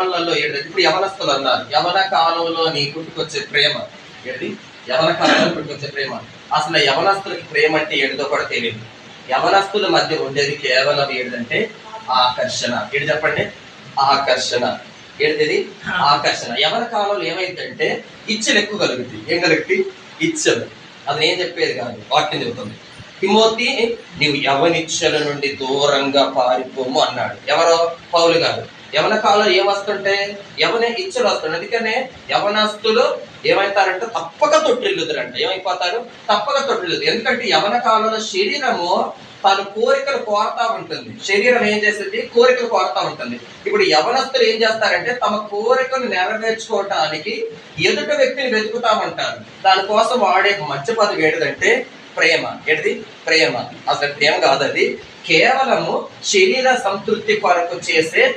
ఇప్పుడు యవనస్తులు అన్నారు, యవన కాలంలో నీ పుట్టుకొచ్చే ప్రేమ ఏంటి? యవన కాలంలో పుట్టుకొచ్చే ప్రేమ. అసలు యవనస్తులకి ప్రేమ అంటే ఏంటో కూడా తెలియదు. యవనస్తుల మధ్య ఉండేది కేవలం ఏంటంటే ఆకర్షణ. ఏంటి చెప్పండి? ఆకర్షణ. ఏంటిది? ఆకర్షణ. యవన కాలంలో ఏమైందంటే ఇచ్చలు ఎక్కువ కలుగుతాయి. ఏం కలుగుతాయి? ఇచ్చలు. అది నేను చెప్పేది కాదు, వాక్యం చెబుతుంది. తిమోతి, నీవు యవనిచ్చల నుండి దూరంగా పారిపోము అన్నాడు. ఎవరో? పౌలు గారు. యవన కాలంలో ఏం వస్తుంటే యవన ఇచ్చలు వస్తుండే. అందుకనే యవనస్తులు ఏమవుతారంటే తప్పక తొట్టిల్లుదురంట. ఏమైపోతారు? తప్పక తొట్టిల్లుదు. ఎందుకంటే యవన కాలంలో శరీరము తన కోరికలు కోరుతా ఉంటుంది. శరీరం ఏం చేస్తుంది? కోరికలు కోరుతా ఉంటుంది. ఇప్పుడు యవనస్తులు ఏం చేస్తారంటే తమ కోరికలు నెరవేర్చుకోవటానికి ఎదుట వ్యక్తిని వెతుకుతామంటారు. దానికోసం వాడే మధ్య పదం ఏంటిదంటే ప్రేమ. ఏంటిది? ప్రేమ. అసలు ప్రేమ కాదు, అది కేవలము శరీర సంతృప్తి కొరకు చేసే